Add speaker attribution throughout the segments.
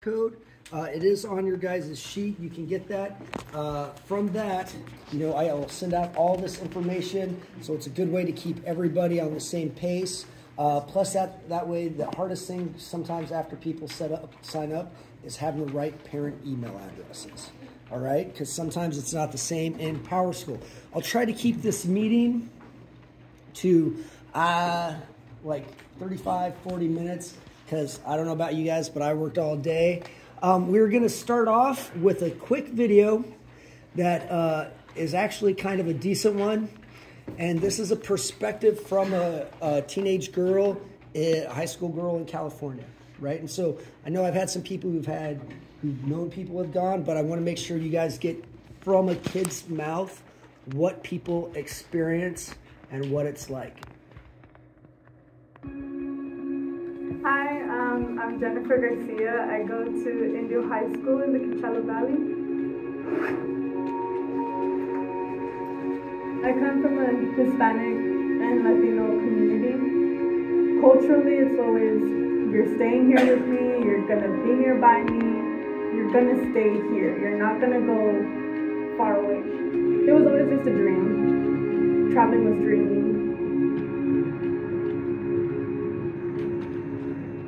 Speaker 1: code. It is on your guys' sheet. You can get that. From that, I will send out all this information, so it's a good way to keep everybody on the same pace. Plus, that way, the hardest thing sometimes after people sign up is having the right parent email addresses. All right, because sometimes it's not the same in Power School. I'll try to keep this meeting to like 35, 40 minutes, because I don't know about you guys, but I worked all day. We're going to start off with a quick video that is actually kind of a decent one. And this is a perspective from a teenage girl, a high school girl in California, right? And so I know I've had some people who've known people have gone, but I want to make sure you guys get from a kid's mouth what people experience and what it's like.
Speaker 2: Hi, I'm Jennifer Garcia. I go to Indio High School in the Coachella Valley. I come from a Hispanic and Latino community. Culturally, it's always, you're staying here with me, you're gonna be nearby me, you're gonna stay here, you're not gonna go far away. It was always just a dream. Traveling was dreaming.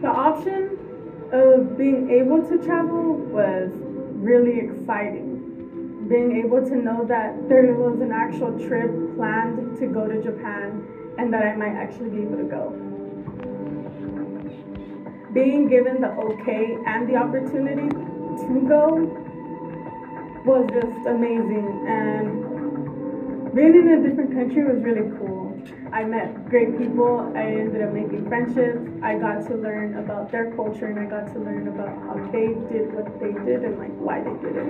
Speaker 2: The option of being able to travel was really exciting. Being able to know that there was an actual trip planned to go to Japan and that I might actually be able to go. Being given the okay and the opportunity to go was just amazing, and being in a different country was really cool. I met great people. I ended up making friendships. I got to learn about their culture, and I got to learn about how they did what they did and like why they did it.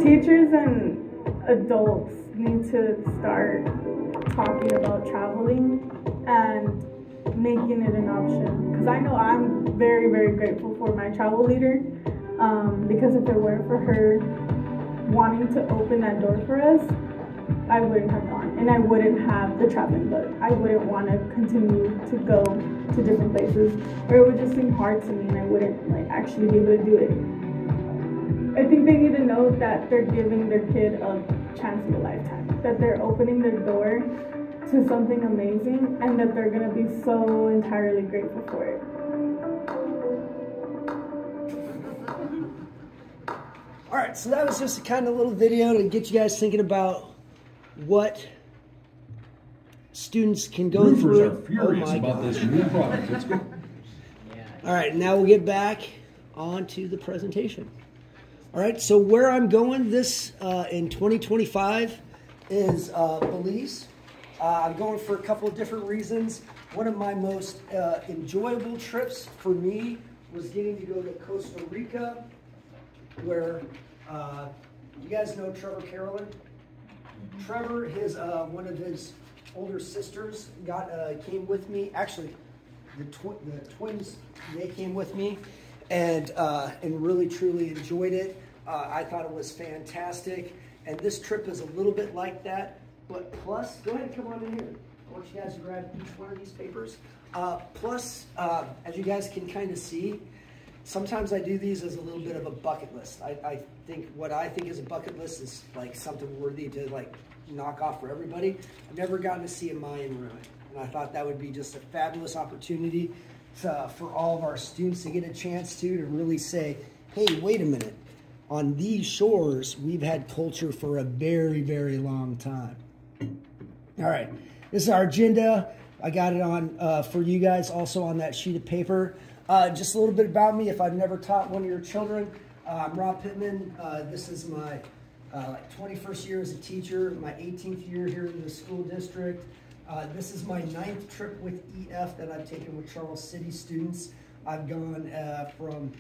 Speaker 2: Teachers and adults need to start talking about traveling and making it an option, because I know I'm very, very grateful for my travel leader, because if it weren't for her wanting to open that door for us, I wouldn't have gone, and I wouldn't have the traveling bug. I wouldn't want to continue to go to different places, or it would just seem hard to me and I wouldn't like actually be able to do it. I think they need to know that they're giving their kid a chance of a lifetime, that they're opening their door to something amazing, and that they're going to be so entirely grateful for it.
Speaker 1: All right, so that was just a kind of little video to get you guys thinking about what students can go through.
Speaker 3: Are furious about this new product. Let's go.
Speaker 1: All right, now we'll get back onto the presentation. All right, so where I'm going this in 2025 is Belize. I'm going for a couple of different reasons. One of my most enjoyable trips for me was getting to go to Costa Rica, where you guys know Trevor Carolyn. Trevor, one of his older sisters came with me. Actually, the twins, they came with me, and really truly enjoyed it. I thought it was fantastic, and this trip is a little bit like that. But plus, go ahead and come on in here. I want you guys to grab each one of these papers. Plus, as you guys can kind of see, sometimes I do these as a little bit of a bucket list. I think what I think is a bucket list is like something worthy to like knock off for everybody. I've never gotten to see a Mayan ruin, and I thought that would be just a fabulous opportunity for all of our students to get a chance to really say, hey, wait a minute. On these shores, we've had culture for a very, very long time. All right, this is our agenda. I got it on for you guys also on that sheet of paper. Just a little bit about me, if I've never taught one of your children. I'm Rob Pittman. This is my 21st year as a teacher, my 18th year here in the school district. This is my 9th trip with EF that I've taken with Charles City students. I've gone from,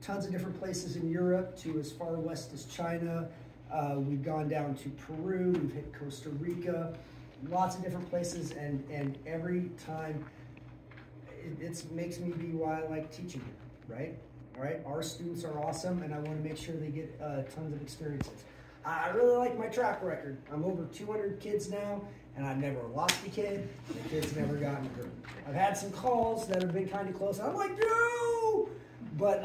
Speaker 1: tons of different places in Europe to as far west as China. We've gone down to Peru, we've hit Costa Rica, lots of different places, and every time it makes me be why I like teaching here, right? All right, our students are awesome, and I want to make sure they get tons of experiences. I really like my track record. I'm over 200 kids now, and I've never lost a kid, and the kid's never gotten hurt. I've had some calls that have been kind of close, and I'm like, no! But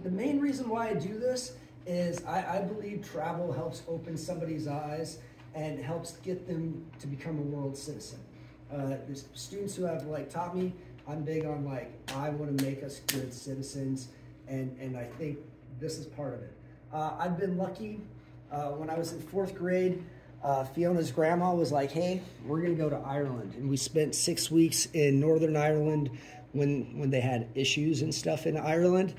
Speaker 1: the main reason why I do this is I believe travel helps open somebody's eyes and helps get them to become a world citizen. The students who have like taught me, I'm big on like, I want to make us good citizens, and I think this is part of it. I've been lucky. When I was in 4th grade, Fiona's grandma was like, hey, we're gonna go to Ireland. And we spent 6 weeks in Northern Ireland when they had issues and stuff in Ireland.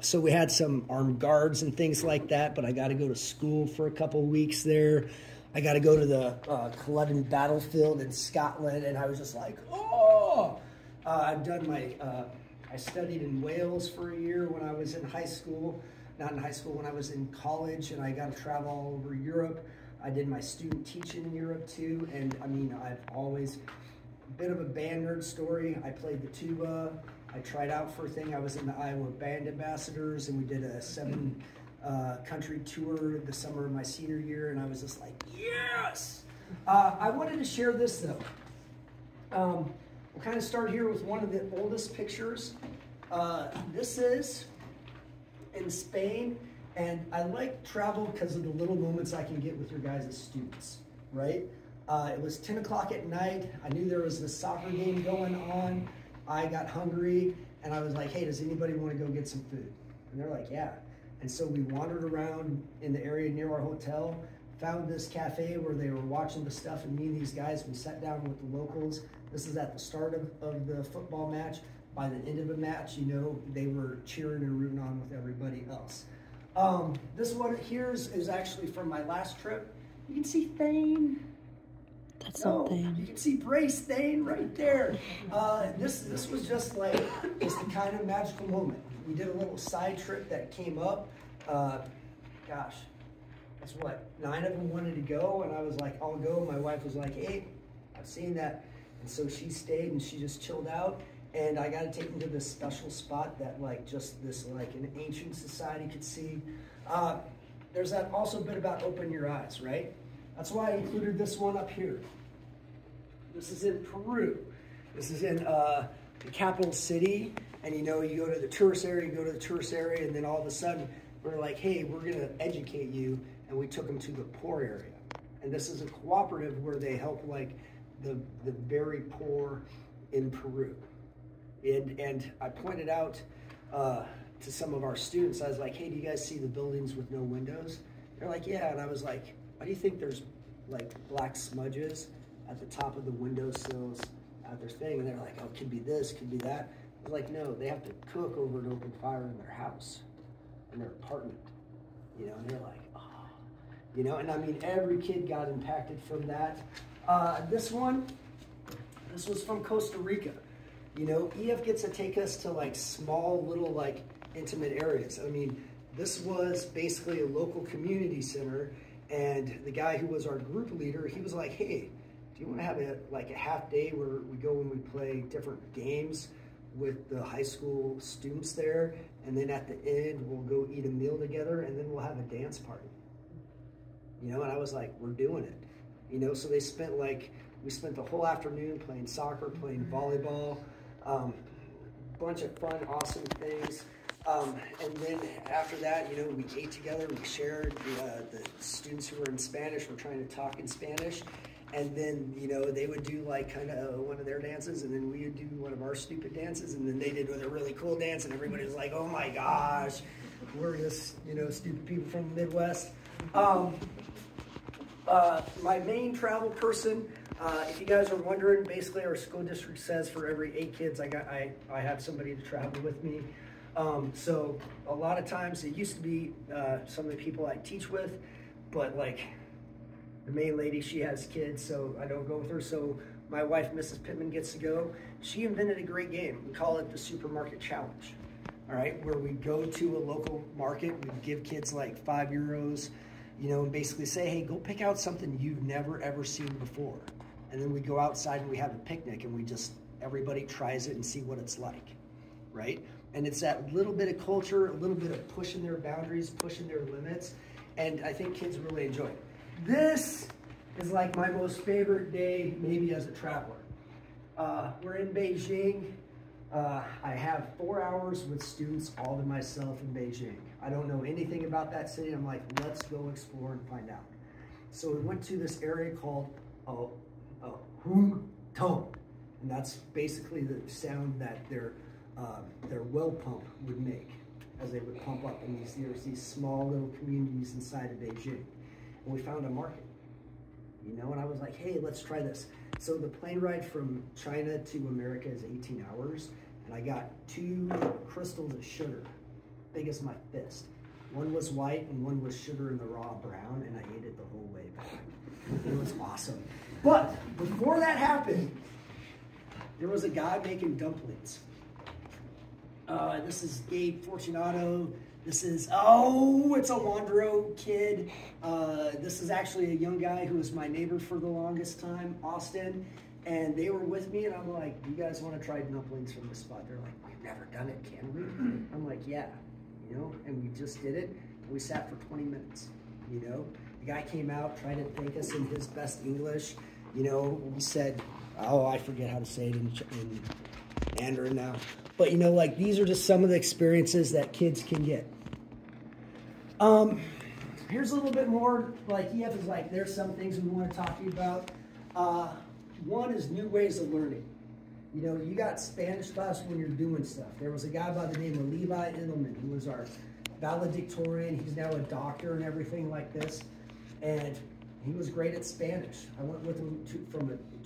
Speaker 1: So we had some armed guards and things like that, but I got to go to school for a couple weeks there. I got to go to the Culloden battlefield in Scotland, and I was just like, oh! I've done my, I studied in Wales for a year when I was in high school. Not in high school, when I was in college, and I got to travel all over Europe. I did my student teaching in Europe too, and I mean, I've always, a bit of a band nerd story. I played the tuba. I tried out for a thing. I was in the Iowa Band Ambassadors, and we did a 7 country tour the summer of my senior year, and I was just like, yes! I wanted to share this though. We'll kind of start here with one of the oldest pictures. This is in Spain, and I like travel because of the little moments I can get with your guys as students, right? It was 10 o'clock at night. I knew there was this soccer game going on. I got hungry, and I was like, hey, does anybody want to go get some food? And they're like, yeah. And so we wandered around in the area near our hotel, found this cafe where they were watching the stuff, and me and these guys, we sat down with the locals. This is at the start of the football match. By the end of the match, you know, they were cheering and rooting on with everybody else. This one here is actually from my last trip. You can see Thane.
Speaker 4: That's something.
Speaker 1: You can see Brace Thane right there. This was just like, just a kind of magical moment. We did a little side trip that came up. Gosh, that's what, 9 of them wanted to go, and I was like, I'll go. My wife was like, hey, I've seen that. And so she stayed and she just chilled out. And I got to take them to this special spot that like just this like an ancient society could see. There's that also bit about open your eyes, right? That's why I included this one up here. This is in Peru. This is in the capital city. And you know, you go to the tourist area, and then all of a sudden we're like, hey, we're gonna educate you. And we took them to the poor area. And this is a cooperative where they help like the very poor in Peru. And I pointed out to some of our students, I was like, hey, do you guys see the buildings with no windows? They're like, yeah. And I was like, why do you think there's like black smudges at the top of the windowsills at their thing? And they're like, oh, it could be this, could be that. I was like, no, they have to cook over an open fire in their house, in their apartment, you know, and they're like, oh, you know, and I mean, every kid got impacted from that. This was from Costa Rica. You know, EF gets to take us to like small little like intimate areas. I mean, this was basically a local community center, and the guy who was our group leader, he was like, hey, do you want to have a half day where we go and we play different games with the high school students there, and then at the end we'll go eat a meal together, and then we'll have a dance party. You know, and I was like, we're doing it. You know, so we spent the whole afternoon playing soccer, playing volleyball, bunch of fun, awesome things. And then after that, you know, we ate together, we shared. The students who were in Spanish were trying to talk in Spanish. And then, you know, they would do like kind of one of their dances, and then we would do one of our stupid dances, and then they did a really cool dance, and everybody was like, oh my gosh, we're just, you know, stupid people from the Midwest. My main travel person, if you guys are wondering, basically our school district says for every 8 kids, I have somebody to travel with me. So a lot of times it used to be some of the people I teach with, but like the main lady, she has kids, so I don't go with her. So my wife, Mrs. Pittman, gets to go. She invented a great game. We call it the Supermarket Challenge. All right, where we go to a local market, we give kids like €5, you know, and basically say, hey, go pick out something you've never ever seen before. And then we go outside and we have a picnic, and everybody tries it and see what it's like, right? And it's that little bit of culture, a little bit of pushing their boundaries, pushing their limits, and I think kids really enjoy it. This is like my most favorite day, maybe as a traveler. We're in Beijing. I have 4 hours with students all to myself in Beijing. I don't know anything about that city. I'm like, let's go explore and find out. So we went to this area called Hung Tong, and that's basically the sound that their well pump would make as they would pump up. And there's these small little communities inside of Beijing. And we found a market, you know, and I was like, hey, let's try this. So the plane ride from China to America is 18 hours, and I got 2 crystals of sugar, big as my fist. One was white and one was sugar in the raw brown, and I ate it the whole way back. It was awesome. But before that happened, there was a guy making dumplings. This is Gabe Fortunato. This is, it's a Wandro kid. This is actually a young guy who was my neighbor for the longest time, Austin. And they were with me, and I'm like, do you guys want to try dumplings from this spot? They're like, we've never done it, can we? I'm like, yeah, you know, and we just did it. We sat for 20 minutes, you know. The guy came out, tried to thank us in his best English. You know, we said, I forget how to say it in Mandarin now. But, you know, like, these are just some of the experiences that kids can get. Here's a little bit more, like, EF is like, there's some things we want to talk to you about. One is new ways of learning. You know, you got Spanish class when you're doing stuff. There was a guy by the name of Levi Edelman, who was our valedictorian. He's now a doctor and everything like this. And he was great at Spanish. I went with him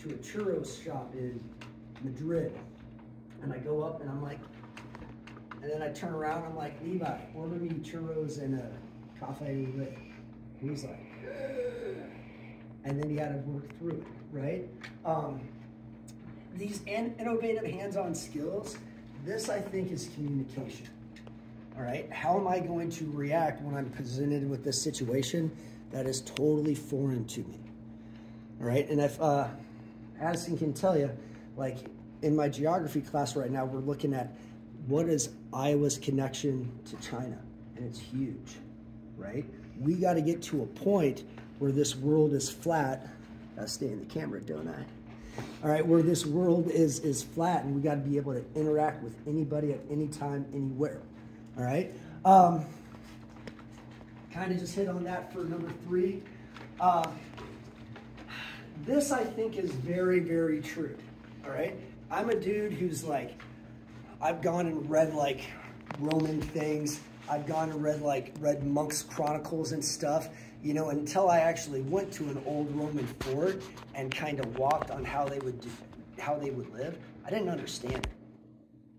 Speaker 1: to a churros shop in Madrid. And I go up and I'm like, and then I turn around and I'm like, Levi, order me churros and a cafe au lait. And he's like, and then he had to work through it, right? These innovative hands-on skills, this I think is communication, all right? How am I going to react when I'm presented with this situation that is totally foreign to me, all right? And if Addison can tell you, like, in my geography class right now, we're looking at what is Iowa's connection to China, and it's huge, right? We got to get to a point where this world is flat. Gotta stay in the camera, don't I? All right, where this world is flat, and we got to be able to interact with anybody at any time, anywhere. All right. Kind of just hit on that for number 3. This I think is very, very true. All right. I'm a dude who's like, I've gone and read like Roman things. I've gone and read Monk's Chronicles and stuff, you know, until I actually went to an old Roman fort and kind of walked on how they would live. I didn't understand it.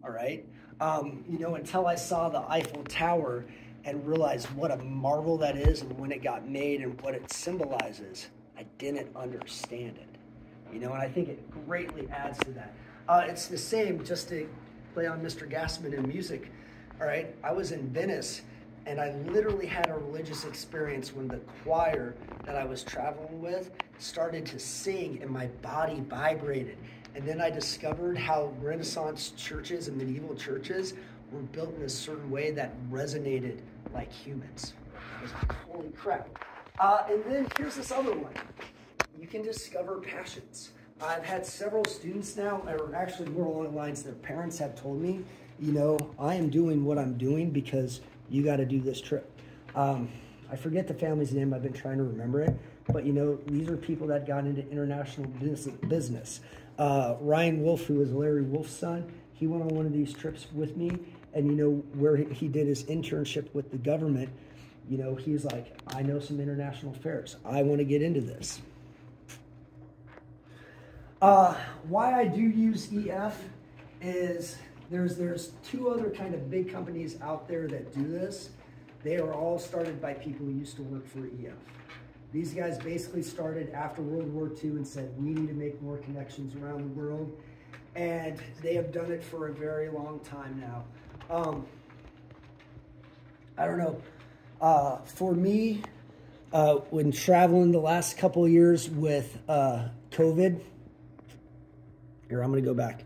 Speaker 1: All right. You know, until I saw the Eiffel Tower and realized what a marvel that is and when it got made and what it symbolizes, I didn't understand it. You know, and I think it greatly adds to that. It's the same, just to play on Mr. Gassman in music, all right? I was in Venice, and I literally had a religious experience when the choir that I was traveling with started to sing, and my body vibrated. And then I discovered how Renaissance churches and medieval churches were built in a certain way that resonated like humans. I was like, holy crap. And then here's this other one. You can discover passions. I've had several students now, or actually more along the lines their parents have told me, you know, I am doing what I'm doing because you got to do this trip. I forget the family's name. I've been trying to remember it. But, you know, these are people that got into international business. Ryan Wolf, who is Larry Wolf's son, he went on one of these trips with me. And, you know, where he did his internship with the government, you know, he's like, I know some international affairs. I want to get into this. Why I do use EF is there's 2 other kind of big companies out there that do this. They are all started by people who used to work for EF. These guys basically started after World War II and said, we need to make more connections around the world. And they have done it for a very long time now. I don't know. For me, when traveling the last couple of years with COVID, here, I'm going to go back.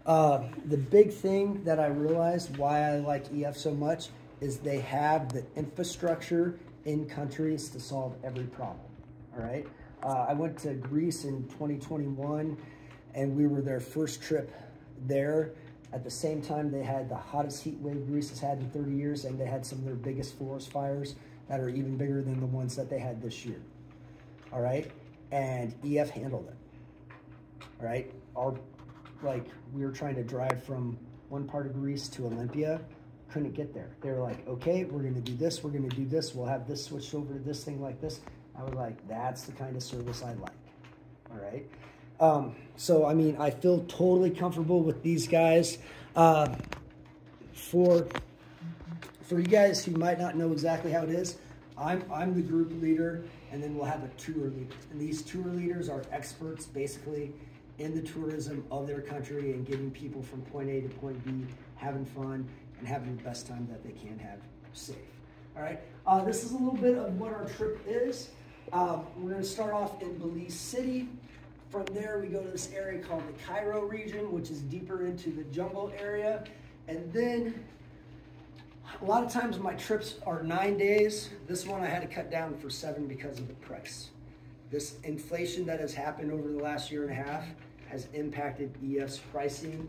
Speaker 1: The big thing that I realized why I like EF so much is they have the infrastructure in countries to solve every problem, all right? I went to Greece in 2021, and we were their first trip there. At the same time, they had the hottest heat wave Greece has had in 30 years, and they had some of their biggest forest fires that are even bigger than the ones that they had this year. All right, and EF handled it. All right, we were trying to drive from one part of Greece to Olympia, couldn't get there. They were like, okay, we're gonna do this, we're gonna do this, we'll have this switched over to this thing like this. I was like, that's the kind of service I like, all right? So, I mean, I feel totally comfortable with these guys. For you guys who might not know exactly how it is, I'm the group leader, and then we'll have a tour leader. And these tour leaders are experts basically in the tourism of their country and getting people from point A to point B, having fun and having the best time that they can have safe. All right, this is a little bit of what our trip is. We're gonna start off in Belize City. From there, we go to this area called the Cairo region, which is deeper into the jungle area. And then a lot of times my trips are 9 days. This one I had to cut down for 7 because of the price. This inflation that has happened over the last year and a half has impacted EF's pricing.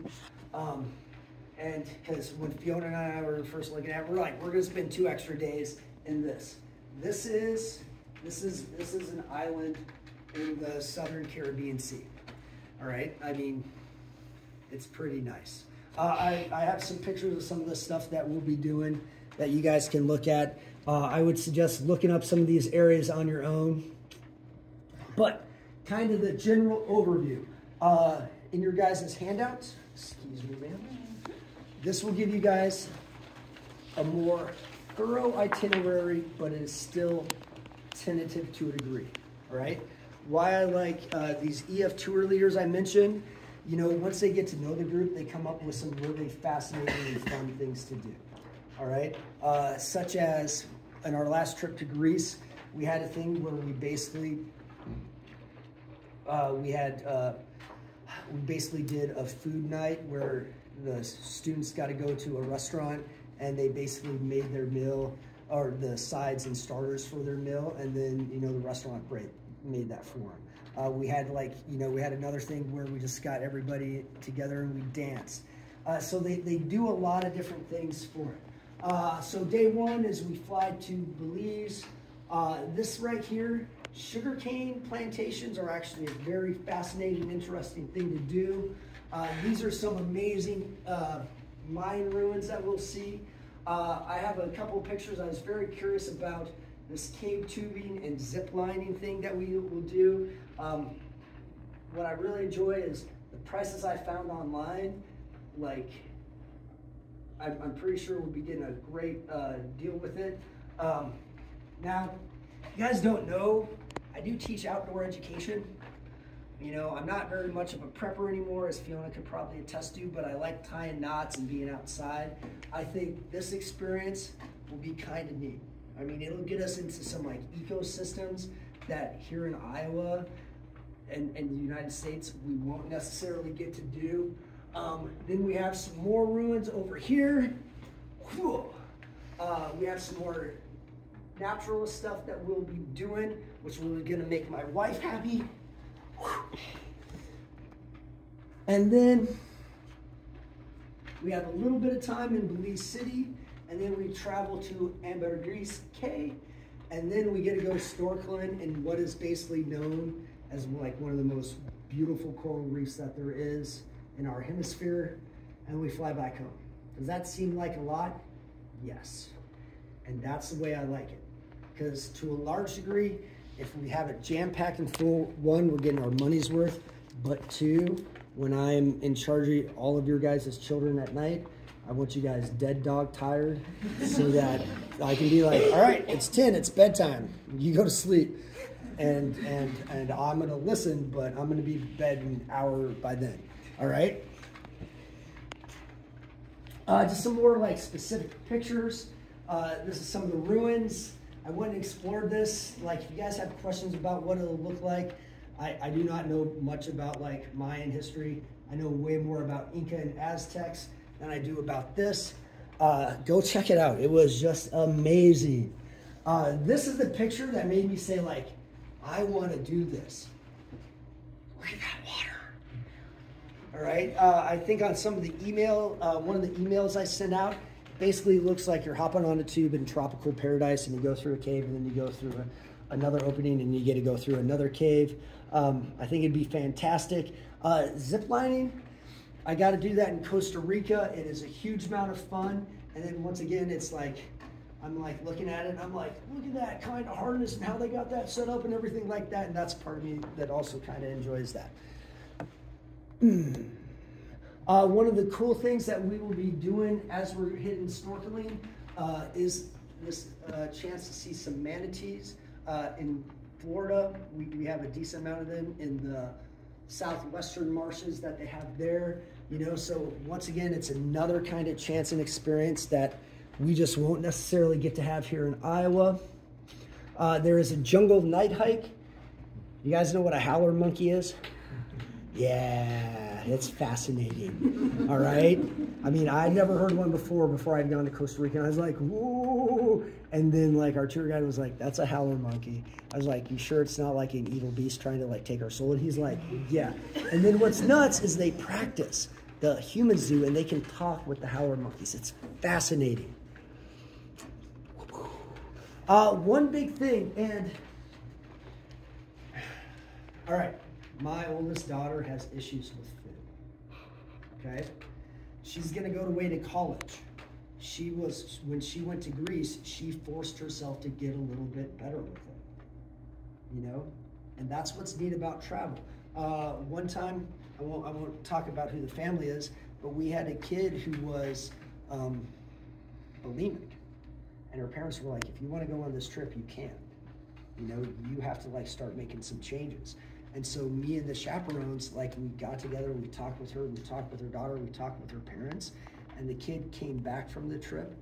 Speaker 1: And because when Fiona and I were first looking at it, we're like, we're gonna spend 2 extra days in this. This is an island in the southern Caribbean Sea. All right, I mean, it's pretty nice. I have some pictures of some of the stuff that we'll be doing that you guys can look at. I would suggest looking up some of these areas on your own. But kind of the general overview. In your guys' handouts, excuse me, ma'am, this will give you guys a more thorough itinerary, but it is still tentative to a degree, all right? Why I like these EF tour leaders I mentioned, you know, once they get to know the group, they come up with some really fascinating and fun things to do, all right? Such as in our last trip to Greece, we had a thing where we basically, we basically did a food night where the students got to go to a restaurant and they basically made their meal, or the sides and starters for their meal, and then, you know, the restaurant made that for them. We had we had another thing where we just got everybody together and we danced. So they do a lot of different things for it. So day one is we fly to Belize. This right here, sugarcane plantations are actually a very fascinating, interesting thing to do. These are some amazing mine ruins that we'll see. I have a couple of pictures. I was very curious about this cave tubing and zip lining thing that we will do. What I really enjoy is the prices I found online. Like, I'm pretty sure we'll be getting a great deal with it. Now, if you guys don't know, I do teach outdoor education. You know, I'm not very much of a prepper anymore, as Fiona could probably attest to, but I like tying knots and being outside. I think this experience will be kind of neat. I mean, it'll get us into some like ecosystems that here in Iowa and the United States, we won't necessarily get to do. Then we have some more ruins over here. We have some more naturalist stuff that we'll be doing, which is gonna make my wife happy. And then we have a little bit of time in Belize City, and then we travel to Ambergris Cay, and then we get to go snorkeling in what is basically known as like one of the most beautiful coral reefs that there is in our hemisphere, and we fly back home. Does that seem like a lot? Yes. And that's the way I like it. Because to a large degree, if we have it jam-packed and full, one, we're getting our money's worth, but two, when I'm in charge of all of your guys' children at night, I want you guys dead dog tired so that I can be like, all right, it's 10, it's bedtime, you go to sleep. And I'm gonna listen, but I'm gonna be in bed an hour by then, all right? Just some more like specific pictures. This is some of the ruins. I went and explored this. Like, if you guys have questions about what it'll look like, I do not know much about like Mayan history. I know way more about Inca and Aztecs than I do about this. Go check it out. It was just amazing. This is the picture that made me say like, I want to do this. Look at that water. All right. I think on some of the email, one of the emails I sent out, basically looks like you're hopping on a tube in tropical paradise and you go through a cave and then you go through another opening and you get to go through another cave. I think it'd be fantastic. Zip lining, I got to do that in Costa Rica. It is a huge amount of fun. And then once again, it's like, I'm like looking at it and I'm like, look at that kind of harness and how they got that set up and everything like that. And that's part of me that also kind of enjoys that. One of the cool things that we will be doing as we're hitting snorkeling is this chance to see some manatees. In Florida, we have a decent amount of them in the southwestern marshes that they have there. You know, so once again, it's another kind of chance and experience that we just won't necessarily get to have here in Iowa. There is a jungle night hike. You guys know what a howler monkey is? Yeah, it's fascinating. All right. I mean, I'd never heard one before I'd gone to Costa Rica. And I was like, whoa. And then like our tour guide was like, that's a howler monkey. I was like, you sure it's not like an evil beast trying to like take our soul? And he's like, yeah. And then what's nuts is they practice. The humans do, and they can talk with the howler monkeys. It's fascinating. One big thing, and all right, my oldest daughter has issues with food. Okay, she's gonna go away to college. When she went to Greece, she forced herself to get a little bit better with it. You know, and that's what's neat about travel. One time, I won't talk about who the family is, but we had a kid who was bulimic. And her parents were like, if you want to go on this trip, you can. You know, you have to like start making some changes. And so me and the chaperones, like we got together, we talked with her, we talked with her daughter, we talked with her parents, and the kid came back from the trip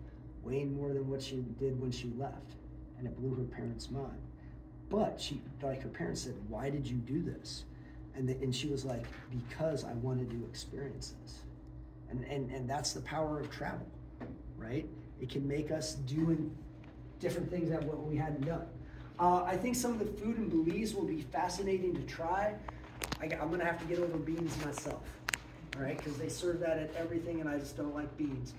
Speaker 1: weighing more than what she did when she left. And it blew her parents' mind. But her parents said, why did you do this? And she was like, because I wanted to experience this. And that's the power of travel, right? It can make us do different things that what we hadn't done. I think some of the food in Belize will be fascinating to try. I'm gonna have to get over beans myself, all right? Because they serve that at everything and I just don't like beans.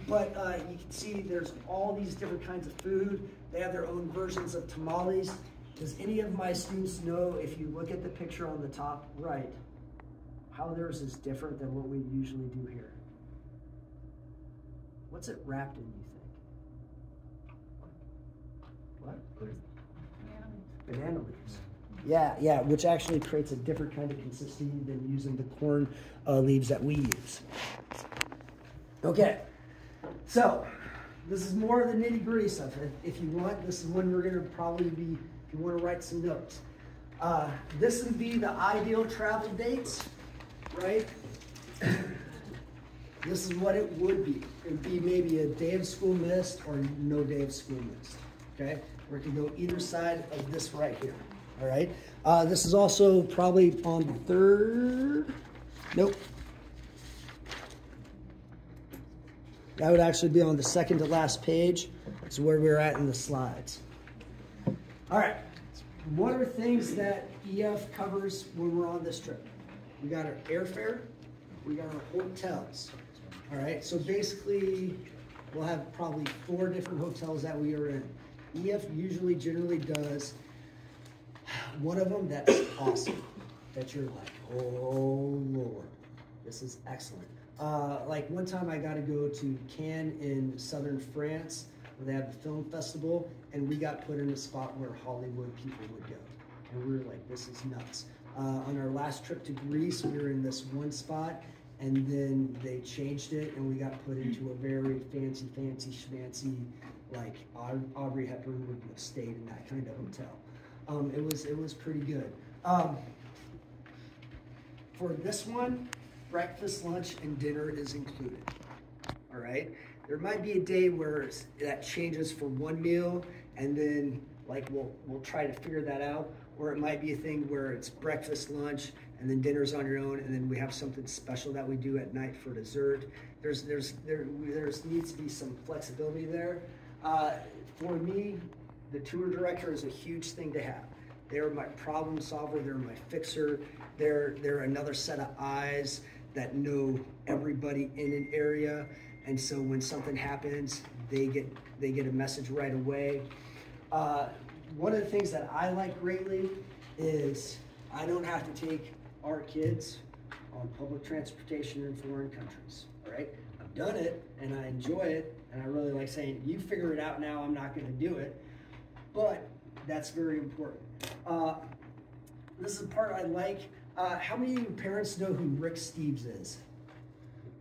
Speaker 1: But you can see there's all these different kinds of food. They have their own versions of tamales. Does any of my students know, if you look at the picture on the top right, how theirs is different than what we usually do here? What's it wrapped in, you think? What? Banana leaves. Yeah, which actually creates a different kind of consistency than using the corn leaves that we use. Okay, so this is more of the nitty-gritty stuff. If you want, this is when we're going to probably be, if you want to write some notes. This would be the ideal travel dates, right? This is what it would be. It would be maybe a day of school missed or no day of school missed, okay? Or it could go either side of this right here, all right? This is also probably on the third, nope. That would actually be on the second to last page. It's where we're at in the slides. All right, what are things that EF covers when we're on this trip? We got our airfare, we got our hotels. All right, so basically we'll have probably 4 different hotels that we are in. EF usually generally does one of them that's awesome, that you're like, oh Lord, this is excellent. Like one time I got to go to Cannes in southern France where they have the film festival, and we got put in a spot where Hollywood people would go. And we were like, this is nuts. On our last trip to Greece, we were in this one spot, and then they changed it, and we got put into a very fancy schmancy, like Audrey Hepburn would have stayed in that kind of hotel. It was pretty good. For this one, breakfast, lunch, and dinner is included. All right. There might be a day where that changes for one meal, and then like we'll try to figure that out. Or it might be a thing where it's breakfast, lunch, and then dinner's on your own, and then we have something special that we do at night for dessert. There needs to be some flexibility there. For me, the tour director is a huge thing to have. They're my problem solver. They're my fixer. They're another set of eyes that know everybody in an area. And so when something happens, they get a message right away. One of the things that I like greatly is I don't have to take our kids on public transportation in foreign countries, all right? I've done it, and I enjoy it, and I really like saying, you figure it out now, I'm not gonna do it, but that's very important. This is the part I like. How many of you parents know who Rick Steves is?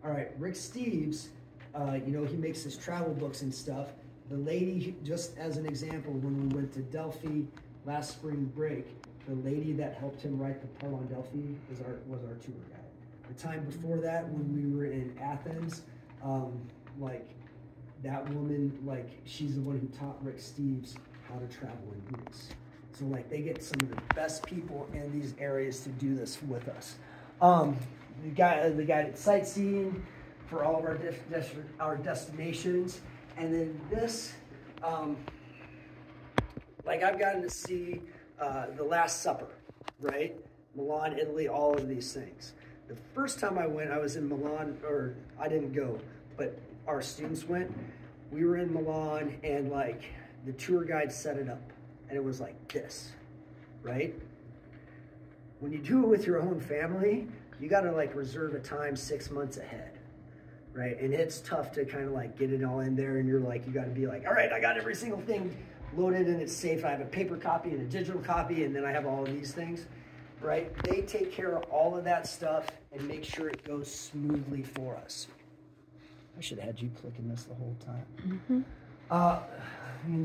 Speaker 1: All right, Rick Steves, you know, he makes his travel books and stuff. The lady, just as an example, when we went to Delphi last spring break, the lady that helped him write the part on Delphi was our tour guide. The time before that, when we were in Athens, like that woman, like she's the one who taught Rick Steves how to travel in Greece. So like they get some of the best people in these areas to do this with us. The guided sightseeing for all of our destinations, and then this, like I've gotten to see the Last Supper, right? Milan, Italy, all of these things. The first time I went, I was in Milan, or I didn't go, but our students went. We were in Milan, and like the tour guide set it up, and it was like this, right? When you do it with your own family, you got to like reserve a time 6 months ahead, right? And it's tough to kind of like get it all in there, and you're like, you got to be like, all right, I got every single thing loaded and it's safe. I have a paper copy and a digital copy, and then I have all of these things, right? They take care of all of that stuff and make sure it goes smoothly for us. I should have had you clicking this the whole time. Mm-hmm.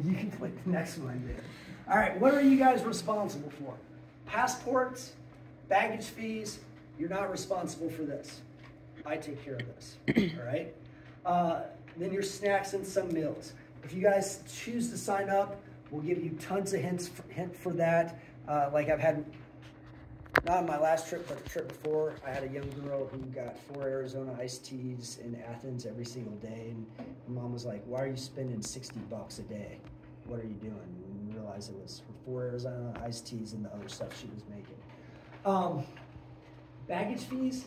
Speaker 1: You can click the next one there. All right, what are you guys responsible for? Passports, baggage fees. You're not responsible for this. I take care of this, all right? Then your snacks and some meals. If you guys choose to sign up, we'll give you tons of hints for that. Like I've had, not on my last trip, but the trip before, I had a young girl who got 4 Arizona iced teas in Athens every single day. And my mom was like, why are you spending $60 a day? What are you doing? And we realized it was for 4 Arizona iced teas and the other stuff she was making. Baggage fees,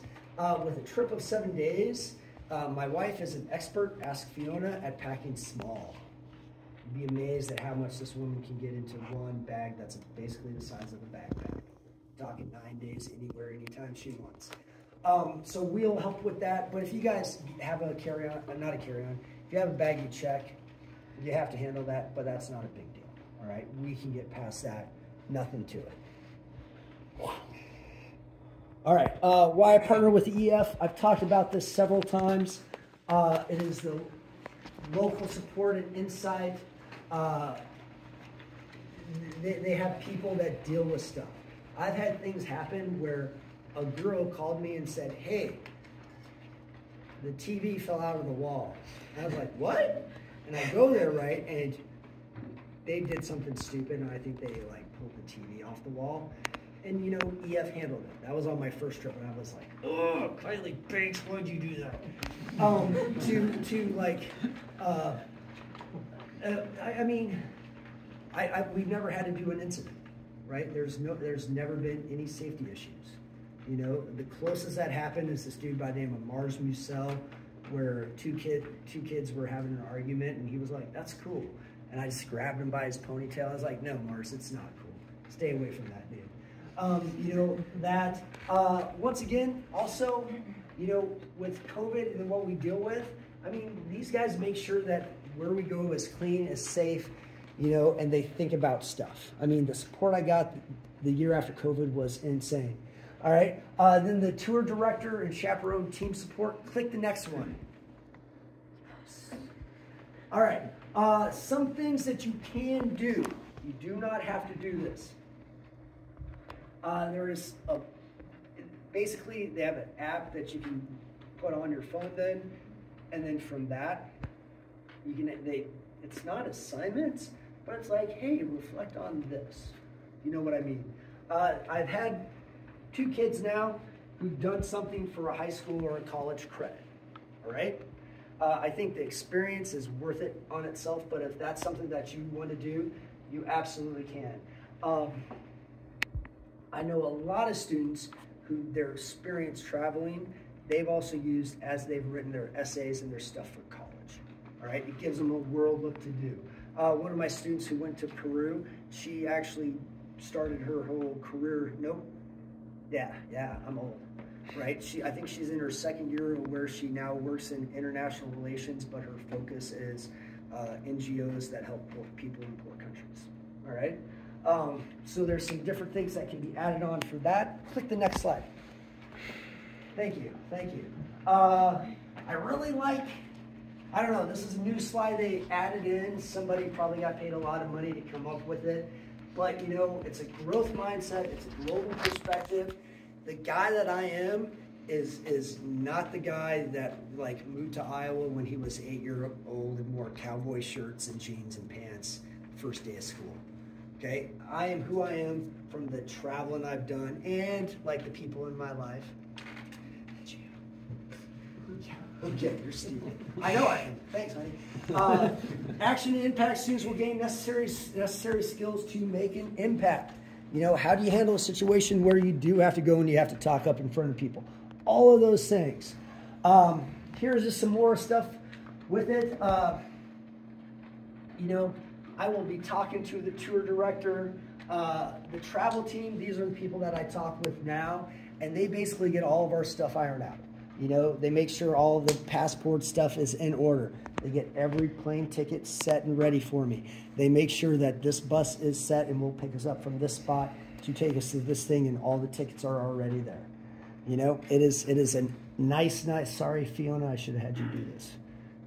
Speaker 1: with a trip of 7 days, my wife is an expert, ask Fiona, at packing small. You'd be amazed at how much this woman can get into one bag that's basically the size of a backpack. Talking 9 days, anywhere, anytime she wants. So we'll help with that, but if you guys have a carry-on, not a carry-on, if you have a bag you check, you have to handle that, but that's not a big deal, all right? We can get past that, nothing to it. All right, why I partner with EF, I've talked about this several times. It is the local support and insight. They have people that deal with stuff. I've had things happen where a girl called me and said, hey, the TV fell out of the wall. And I was like, what? And I go there, right, and they did something stupid, and I think they like pulled the TV off the wall. And you know, EF handled it. That was on my first trip, and I was like, oh, Kylie Banks, why'd you do that? We've never had to do an incident, right? There's never been any safety issues. You know, the closest that happened is this dude by the name of Mars Musel, where two kids were having an argument, and he was like, that's cool. And I just grabbed him by his ponytail. I was like, no, Mars, it's not cool. Stay away from that dude. You know, that, once again, also, you know, with COVID and what we deal with, I mean, these guys make sure that where we go is clean, is safe, you know, and they think about stuff. I mean, the support I got the year after COVID was insane. All right, then the tour director and chaperone team support, click the next one. All right, some things that you can do. You do not have to do this. There is basically they have an app that you can put on your phone then, and then from that, you can, it's not assignments, but it's like, hey, reflect on this. You know what I mean? I've had 2 kids now who've done something for a high school or a college credit, all right? I think the experience is worth it on itself, but if that's something that you want to do, you absolutely can. I know a lot of students who their experience traveling, they've also used as they've written their essays and their stuff for college. All right, it gives them a world look to do. One of my students who went to Peru, she actually started her whole career. Nope. Yeah, I'm old. Right? I think she's in her second year where she now works in international relations, but her focus is NGOs that help poor people in poor countries. All right? So there's some different things that can be added on for that. Click the next slide. Thank you. I really like, I don't know, this is a new slide they added in. Somebody probably got paid a lot of money to come up with it. But, you know, it's a growth mindset. It's a global perspective. The guy that I am is not the guy that, like, moved to Iowa when he was 8 years old and wore cowboy shirts and jeans and pants first day of school. Okay? I am who I am from the traveling I've done and, like, the people in my life. Okay, you're stealing. I know I am. Thanks, honey. Action and impact students will gain necessary skills to make an impact. You know, how do you handle a situation where you do have to go and you have to talk up in front of people? All of those things. Here's just some more stuff with it. You know, I will be talking to the tour director, the travel team. These are the people that I talk with now, and they basically get all of our stuff ironed out. You know, they make sure all the passport stuff is in order. They get every plane ticket set and ready for me. They make sure that this bus is set and will pick us up from this spot to take us to this thing, and all the tickets are already there. You know, it is a nice, sorry, Fiona, I should have had you do this.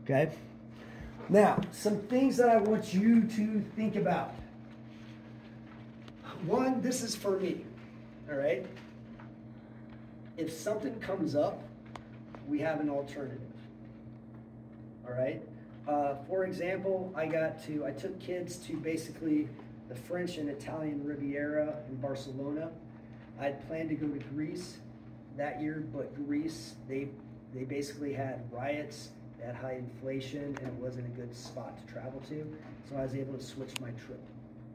Speaker 1: Okay? Now, some things that I want you to think about. One, this is for me, all right? If something comes up, we have an alternative. All right. For example, I took kids to basically the French and Italian Riviera in Barcelona. I had planned to go to Greece that year, but Greece, they basically had riots, they had high inflation, and it wasn't a good spot to travel to. So I was able to switch my trip.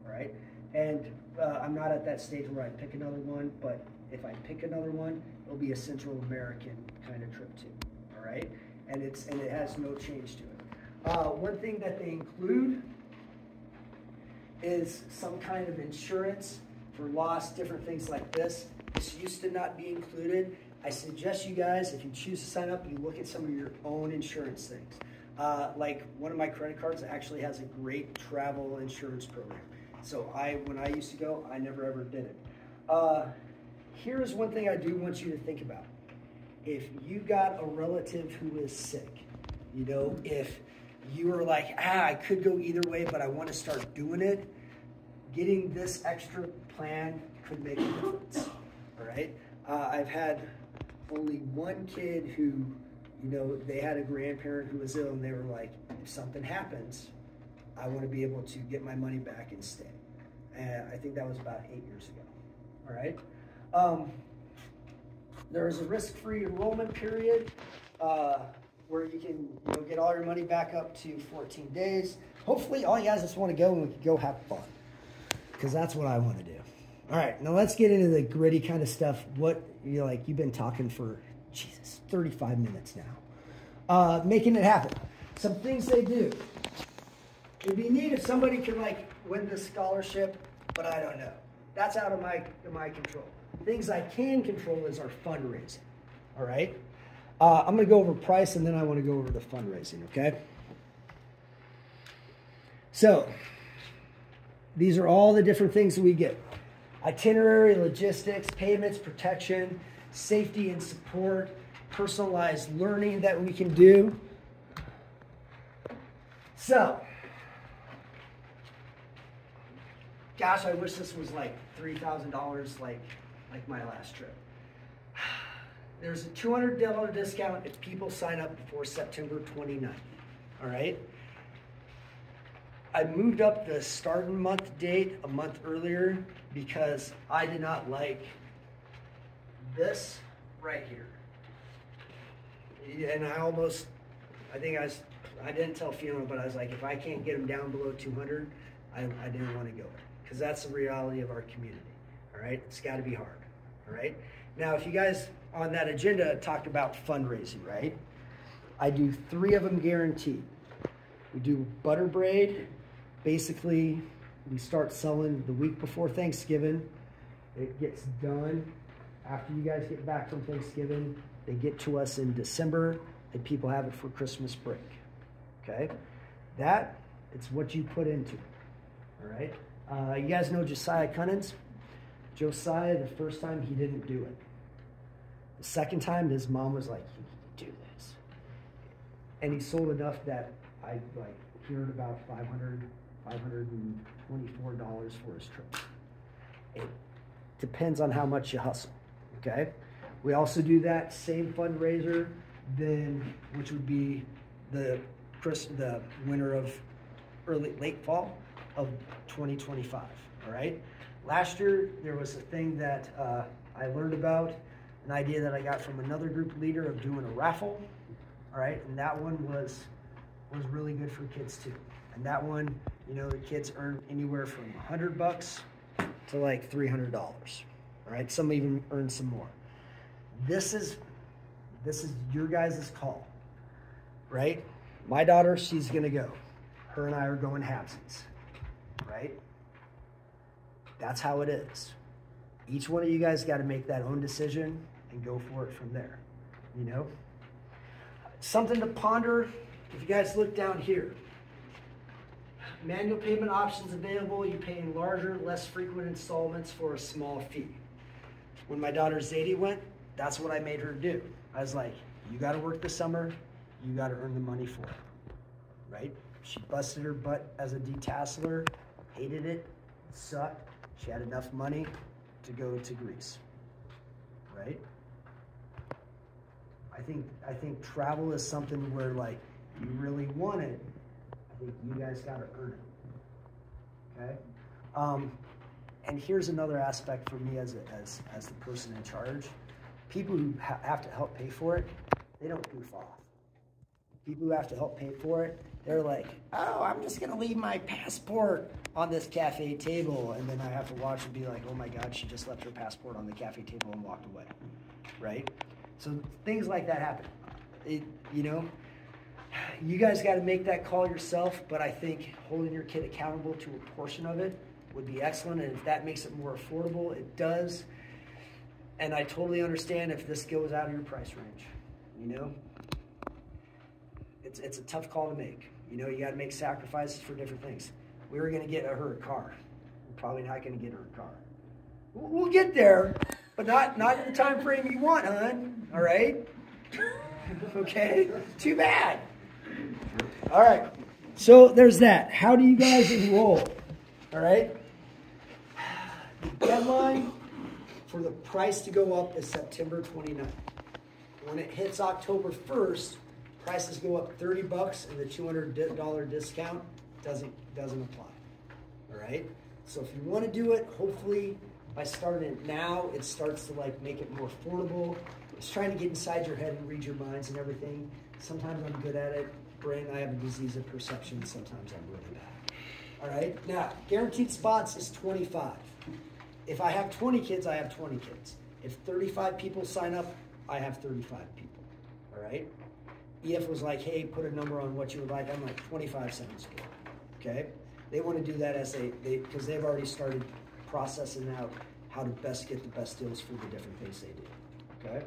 Speaker 1: All right. And I'm not at that stage where I pick another one, but if I pick another one, it'll be a Central American kind of trip too, all right? And it has no change to it. One thing that they include is some kind of insurance for loss, different things like this. This used to not be included. I suggest you guys, if you choose to sign up, you look at some of your own insurance things. Like one of my credit cards actually has a great travel insurance program. So when I used to go, I never ever did it. Here's one thing I do want you to think about. If you got a relative who is sick, you know, if you were like, I could go either way, but I want to start doing it, getting this extra plan could make a difference, all right? I've had only one kid who, you know, they had a grandparent who was ill, and they were like, if something happens, I want to be able to get my money back and stay. And I think that was about 8 years ago, all right? There is a risk-free enrollment period where you can get all your money back up to 14 days. Hopefully, all you guys just want to go and we can go have fun, because that's what I want to do. All right, now let's get into the gritty kind of stuff. What you've been talking for 35 minutes now, making it happen. Some things they do. It'd be neat if somebody could win this scholarship, but I don't know. That's out of my control. Things I can control is our fundraising, all right? I'm going to go over price, and then I want to go over the fundraising, okay? So, these are all the different things that we get. Itinerary, logistics, payments, protection, safety and support, personalized learning that we can do. So, gosh, I wish this was like $3,000 like my last trip. There's a $200 discount if people sign up before September 29th, all right? I moved up the starting month date a month earlier because I did not like this right here. And I didn't tell Fiona, but I was like, if I can't get them down below 200, I didn't want to go, because that's the reality of our community. All right, it's got to be hard. All right. Now, if you guys on that agenda talked about fundraising, right? I do 3 of them guaranteed. We do butter braid. Basically, we start selling the week before Thanksgiving. It gets done after you guys get back from Thanksgiving. They get to us in December, and people have it for Christmas break. Okay? That, it's what you put into it. All right? You guys know Josiah Cunnins? Josiah, the first time, he didn't do it. The second time, his mom was like, you need to do this. And he sold enough that I heard about $524 for his trip. It depends on how much you hustle, okay? We also do that same fundraiser, which would be the winter of late fall of 2025, all right? Last year, there was a thing that I learned about, an idea that I got from another group leader of doing a raffle, all right? And that one was really good for kids too. And that one, you know, the kids earn anywhere from $100 to like $300, all right? Some even earn some more. This is your guys' call, right? My daughter, she's gonna go. Her and I are going halvesies, right? That's how it is. Each one of you guys got to make that own decision and go for it from there, you know? Something to ponder, if you guys look down here. Manual payment options available. You pay in larger, less frequent installments for a small fee. When my daughter Zadie went, that's what I made her do. I was like, you got to work the summer. You got to earn the money for it, right? She busted her butt as a detasseler, hated it, sucked. She had enough money to go to Greece, right? I think travel is something where, like, you really want it. I think you guys got to earn it, okay? And here's another aspect for me as the person in charge. People who have to help pay for it, they don't goof off. People who have to help pay for it, they're like, oh, I'm just going to leave my passport on this cafe table. And then I have to watch and be like, oh my God, she just left her passport on the cafe table and walked away, right? So things like that happen. You know, you guys got to make that call yourself, but I think holding your kid accountable to a portion of it would be excellent. And if that makes it more affordable, it does. And I totally understand if this goes out of your price range, you know? It's a tough call to make. You know, you got to make sacrifices for different things. We were going to get her a car. We're probably not going to get her a car. We'll get there, but not in the time frame you want, hon. All right? Okay? Too bad. All right. So there's that. How do you guys enroll? All right? The deadline for the price to go up is September 29th. When it hits October 1st, prices go up $30 and the $200 discount doesn't apply. All right? So if you want to do it, hopefully by starting it now, it starts to like make it more affordable. It's trying to get inside your head and read your minds and everything. Sometimes I'm good at it. Brain, I have a disease of perception. Sometimes I'm really bad. All right? Now, guaranteed spots is 25. If I have 20 kids, I have 20 kids. If 35 people sign up, I have 35 people. All right? EF was like, hey, put a number on what you would like. I'm like, 25 sounds good. Okay? They want to do that as because they've already started processing out how to best get the best deals for the different things they do. Okay?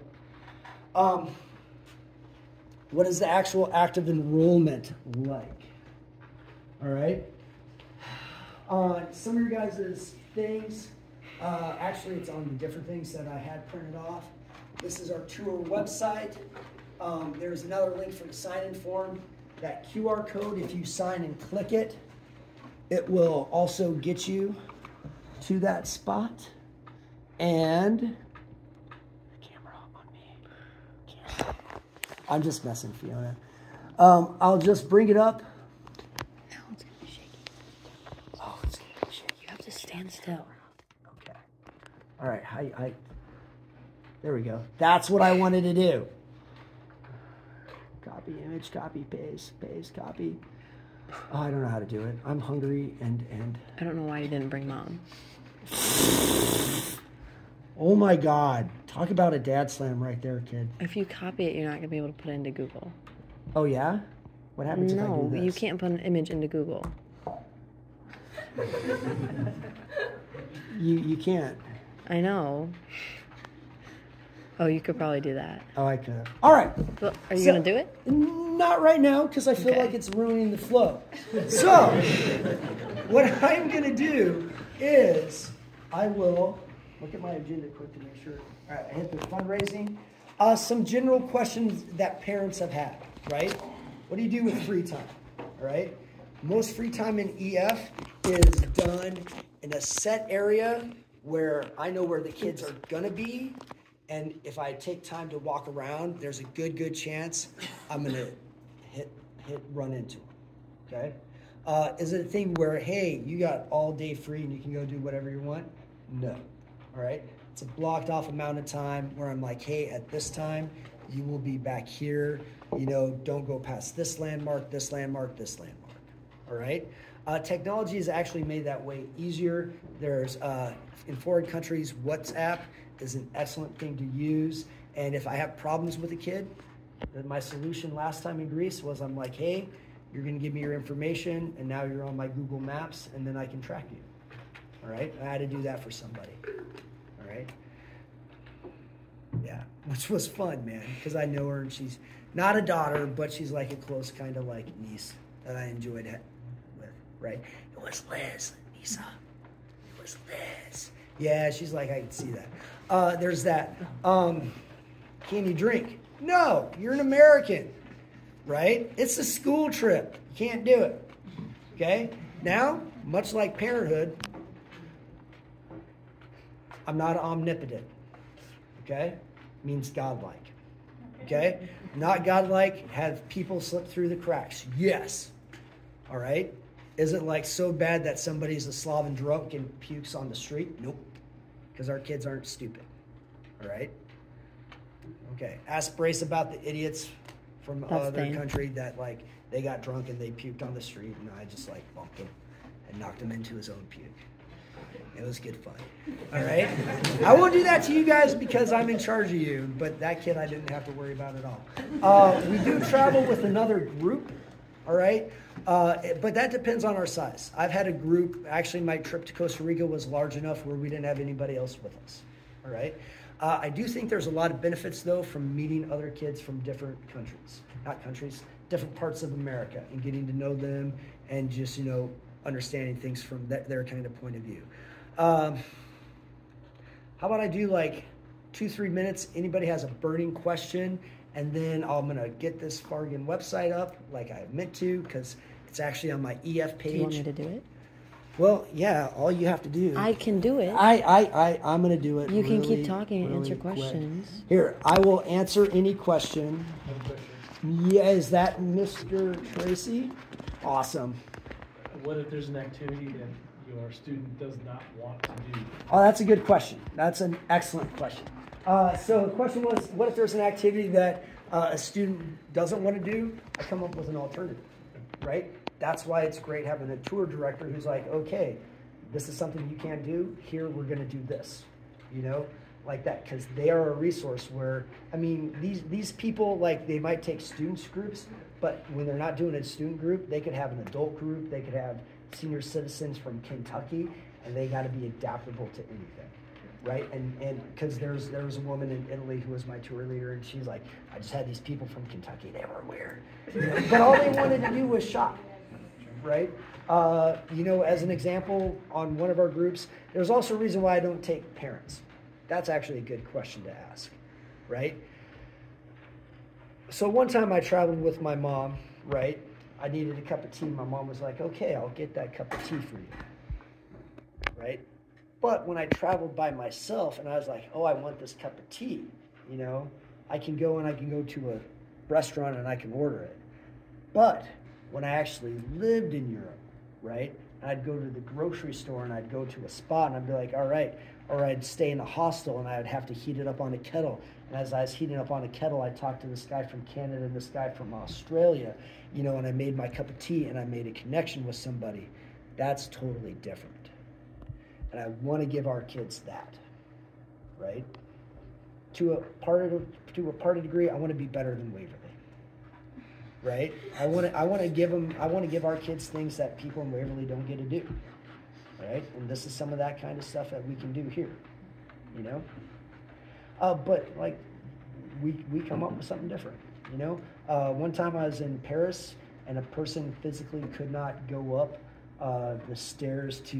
Speaker 1: What is the actual active enrollment like? All right? Some of your guys' things, actually it's on the different things that I had printed off. This is our tour website. There's another link for the sign-in form. That QR code, if you sign and click it, it will also get you to that spot. And the camera on me. I'm just messing, Fiona. I'll just bring it up.
Speaker 4: No, it's gonna be shaky.
Speaker 1: Oh, it's gonna be shaky.
Speaker 4: You have to stand still.
Speaker 1: Okay. All right. There we go. That's what I wanted to do. Copy image, copy, paste, copy. Oh, I don't know how to do it. I'm hungry and
Speaker 4: I don't know why you didn't bring mom.
Speaker 1: Oh my God. Talk about a dad slam right there, kid.
Speaker 4: If you copy it, you're not going to be able to put it into Google.
Speaker 1: Oh, yeah? What happens if I do
Speaker 4: No,
Speaker 1: this?
Speaker 4: you can't put an image into Google.
Speaker 1: You can't.
Speaker 4: I know. Oh, you could probably do that.
Speaker 1: Oh, I could. All right.
Speaker 4: Well, are you going to do it?
Speaker 1: Not right now, because I feel
Speaker 4: Okay.
Speaker 1: like it's ruining the flow. So, what I'm going to do is I will look at my agenda quick to make sure. All right, I hit the fundraising. Some general questions that parents have had, right? What do you do with free time, all right? Most free time in EF is done in a set area where I know where the kids are going to be. And if I take time to walk around, there's a good chance I'm going to run into them, okay? Is it a thing where, hey, you got all day free and you can go do whatever you want? No, all right? It's a blocked off amount of time where I'm like, hey, at this time, you will be back here. You know, don't go past this landmark, this landmark, this landmark, all right? Technology has actually made that way easier. There's, in foreign countries, WhatsApp is an excellent thing to use. And if I have problems with a kid, my solution last time in Greece was I'm like, hey, you're going to give me your information, and now you're on my Google Maps, and then I can track you. All right? I had to do that for somebody. All right? Yeah, which was fun, man, because I know her, and she's not a daughter, but she's like a close kind of like niece that I enjoyed it with, right? It was Liz, Nisa. It was Liz. Yeah, she's like, I can see that. There's that. Can you drink? No, you're an American, right? It's a school trip. You can't do it, okay? Now, much like parenthood, I'm not omnipotent, okay? Means godlike, okay? Not godlike, have people slip through the cracks. Yes, all right? Isn't like so bad that somebody's a Slavic drunk and pukes on the street? Nope, because our kids aren't stupid, all right? Okay, ask Brace about the idiots from other country that like they got drunk and they puked on the street, and I just like bumped him and knocked him into his own puke. It was good fun. All right, I won't do that to you guys because I'm in charge of you, but that kid I didn't have to worry about at all. We do travel with another group, all right, but that depends on our size. I've had a group. Actually, my trip to Costa Rica was large enough where we didn't have anybody else with us. All right. I do think there's a lot of benefits, though, from meeting other kids from different countries. Not countries, different parts of America, and getting to know them and just, you know, understanding things from their kind of point of view. How about I do like 2-3 minutes? Anybody has a burning question, and then I'm going to get this Fargan website up like I meant to because it's actually on my EF page.
Speaker 4: Do you want me to do it?
Speaker 1: Well, yeah, all you have to do.
Speaker 4: I can do it.
Speaker 1: I'm going to do it.
Speaker 4: You can
Speaker 1: really,
Speaker 4: keep talking and answer
Speaker 1: quick.
Speaker 4: questions.
Speaker 1: Here, I will answer any question. Yeah, is that Mr. Tracy? Awesome.
Speaker 5: What if there's an activity that your student does not want to do?
Speaker 1: Oh, that's a good question. That's an excellent question. So the question was, what if there's an activity that a student doesn't want to do? I come up with an alternative, right? That's why it's great having a tour director who's like, okay, this is something you can't do. Here, we're going to do this, you know, like that, because they are a resource where, I mean, these people, like, they might take students groups, but when they're not doing a student group, they could have an adult group. They could have senior citizens from Kentucky, and they got to be adaptable to anything, right? And because there was a woman in Italy who was my tour leader, and she's like, I just had these people from Kentucky. They were weird, you know, but all they wanted to do was shop. Right? You know, as an example, on one of our groups, there's also a reason why I don't take parents. That's actually a good question to ask, right? So one time I traveled with my mom, right? I needed a cup of tea. My mom was like, okay, I'll get that cup of tea for you, right? But when I traveled by myself and I was like, oh, I want this cup of tea, you know, I can go to a restaurant and I can order it. But when I actually lived in Europe, right, I'd go to the grocery store and I'd go to a spot and I'd be like, all right, or I'd stay in a hostel and I would have to heat it up on a kettle. And as I was heating up on a kettle, I talked to this guy from Canada and this guy from Australia, you know, and I made my cup of tea and I made a connection with somebody. That's totally different. And I want to give our kids that, right? To a party degree, I want to be better than Waverly, right? I want to give our kids things that people in Waverly don't get to do, right? And this is some of that kind of stuff that we can do here, you know. But like, we come up with something different, you know. One time I was in Paris, and a person physically could not go up the stairs to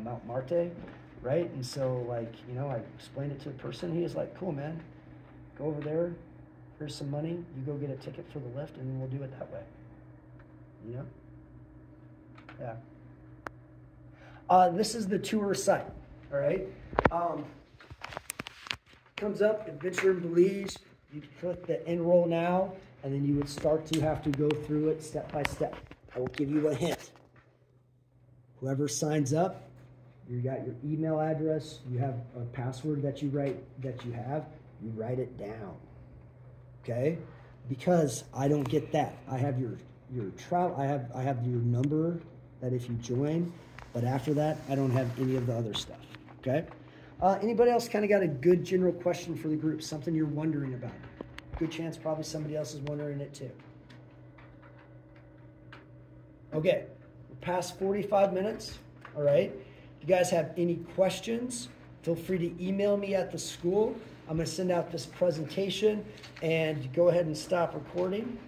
Speaker 1: Mount Marte, right? And so, like, you know, I explained it to the person. He was like, cool, man, go over there, here's some money, you go get a ticket for the lift, and then we'll do it that way, you know. Yeah. This is the tour site, all right. Comes up, Adventure in Belize. You click the enroll now, and then you would start to have to go through it step by step. I will give you a hint. Whoever signs up, you got your email address, you have a password that you write you write it down. Okay? Because I don't get that. I have your travel, I have your number that if you join, but after that I don't have any of the other stuff. Okay? Anybody else kind of got a good general question for the group? Something you're wondering about? Good chance probably somebody else is wondering it too. Okay, we're past 45 minutes. All right. If you guys have any questions, feel free to email me at the school. I'm going to send out this presentation, and go ahead and stop recording.